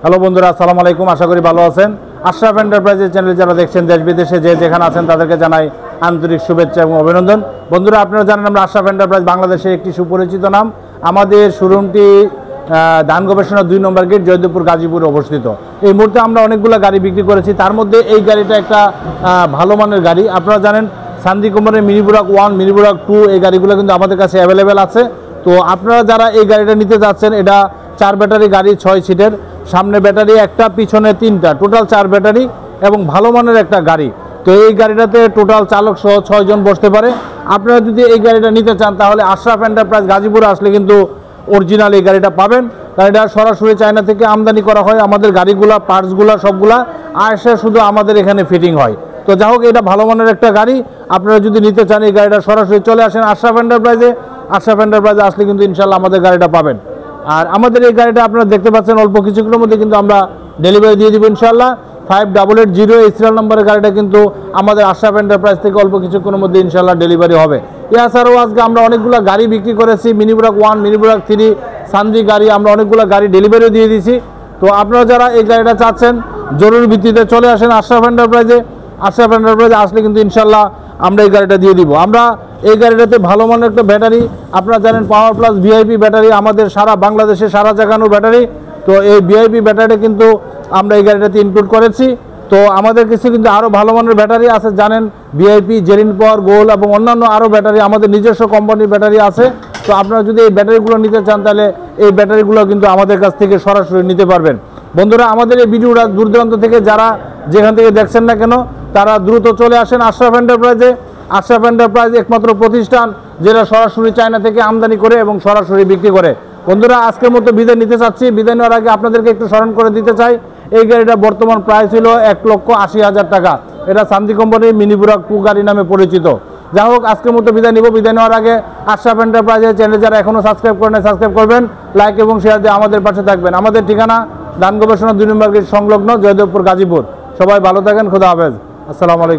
Hello বন্ধুরা, আসসালামু আলাইকুম। আশা করি ভালো আছেন। আশরাফ এন্টারপ্রাইজের চ্যানেল যারা দেখছেন দেশ বিদেশে যে যেখানে আছেন তাদেরকে জানাই আন্তরিক শুভেচ্ছা এবং অভিনন্দন। বন্ধুরা, আপনারা জানেন আমরা আশরাফ এন্টারপ্রাইজ বাংলাদেশের একটি সুপরিচিত নাম। আমাদের শোরুমটি ধান গবেষণা 2 নম্বর গেট, জয়দেবপুর, গাজীপুরে অবস্থিত। এই মুহূর্তে আমরা অনেকগুলো গাড়ি বিক্রি করেছি, তার মধ্যে এই গাড়িটা একটা ভালো মানের গাড়ি। আপনারা জানেন সান্দি কোম্পানির মিনি বুরাক 1, মিনি বুরাক 2 এই গাড়িগুলো কিন্তু আমাদের কাছে অ্যাভেলেবেল আছে। তো আপনারা যারা এই গাড়িটা নিতে যাচ্ছেন, এটা 4 ব্যাটারি গাড়ি, 6 সিটের, সামনে ব্যাটারি একটা, পিছনে 3টা, টোটাল 4 ব্যাটারি এবং ভালো মানের একটা গাড়ি। তো এই গাড়িটাতে টোটাল চালক সহ 6 জন বসতে পারে। আপনারা যদি এই গাড়িটা নিতে চান তাহলে আশরাফ এন্টারপ্রাইজ গাজীপুরে আসলে কিন্তু অরিজিনাল এই গাড়িটা পাবেন। গাড়িটা সরাসরি চায়না থেকে আমদানি করা হয়। আমাদের গাড়িগুলা পার্টসগুলা সবগুলা আসে শুধু আমাদের এখানে ফিটিং হয়। তো যাই হোক, এটা ভালো মানের একটা গাড়ি। আপনারা যদি নিতে চান এই গাড়িটা সরাসরি চলে আসেন আশরাফ এন্টারপ্রাইজে। আশরাফ এন্টারপ্রাইজে আসলে কিন্তু ইনশাল্লাহ আমাদের গাড়িটা পাবেন। আর আমাদের এই গাড়িটা আপনারা দেখতে পাচ্ছেন অল্প কিছুক্ষণের মধ্যে কিন্তু আমরা ডেলিভারি দিয়ে দিব ইনশাল্লাহ। 5880 এই সিরিয়াল নম্বরের গাড়িটা কিন্তু আমাদের আশরাফ এন্টারপ্রাইজ থেকে অল্প কিছুক্ষণের মধ্যে ইনশাল্লাহ ডেলিভারি হবে। এছাড়াও আজকে আমরা অনেকগুলো গাড়ি বিক্রি করেছি, মিনি বুরাক 1, মিনি বুরাক 3, সান্দি গাড়ি, আমরা অনেকগুলো গাড়ি ডেলিভারিও দিয়ে দিয়েছি। তো আপনারা যারা এই গাড়িটা চাচ্ছেন জরুরি ভিত্তিতে চলে আসেন আশরাফ এন্টারপ্রাইজে। আশরাফ এন্টারপ্রাইজে আসলে কিন্তু ইনশাল্লাহ আমরা এই গাড়িটা দিয়ে দিব। আমরা এই গাড়িটাতে ভালো মানের একটা ব্যাটারি, আপনারা জানেন পাওয়ার প্লাস ভিআইপি ব্যাটারি, আমাদের সারা বাংলাদেশে সারা জায়গানোর ব্যাটারি। তো এই ভিআইপি ব্যাটারিটা কিন্তু আমরা এই গাড়িটাতে ইনক্লুড করেছি। তো আমাদের কাছে কিন্তু আরও ভালো মানের ব্যাটারি আছে, জানেন ভিআইপি, জেরিন পাওয়ার, গোল এবং অন্যান্য আরও ব্যাটারি আমাদের নিজস্ব কোম্পানির ব্যাটারি আছে। তো আপনারা যদি এই ব্যাটারিগুলো নিতে চান তাহলে এই ব্যাটারিগুলো কিন্তু আমাদের কাছ থেকে সরাসরি নিতে পারবেন। বন্ধুরা, আমাদের এই ভিডিওটা দূর দূরান্ত থেকে যারা যেখান থেকে দেখছেন না কেন তারা দ্রুত চলে আসেন আশরাফ এন্টারপ্রাইজে। আশরাফ এন্টারপ্রাইজ একমাত্র প্রতিষ্ঠান যেটা সরাসরি চায়না থেকে আমদানি করে এবং সরাসরি বিক্রি করে। বন্ধুরা, আজকের মতো বিদায় নিতে চাচ্ছি। বিদায় নেওয়ার আগে আপনাদেরকে একটু স্মরণ করে দিতে চাই, এই গাড়িটা বর্তমান প্রাইস ছিল 1,80,000 টাকা। এটা সান্দি কোম্পানির মিনি বুরাক 2 গাড়ি নামে পরিচিত। যাই হোক, আজকের মতো বিদায় নিব। বিদায় নেওয়ার আগে আশরাফ এন্টারপ্রাইজের চ্যানেল যারা এখনও সাবস্ক্রাইব করেন সাবস্ক্রাইব করবেন, লাইক এবং শেয়ার দিয়ে আমাদের পাশে থাকবেন। আমাদের ঠিকানা ধান গবেষণা 2 নম্বর গেট সংলগ্ন, জয়দেবপুর, গাজীপুর। সবাই ভালো থাকেন, খোদা হাফেজ, আসসালামু আলাইকুম।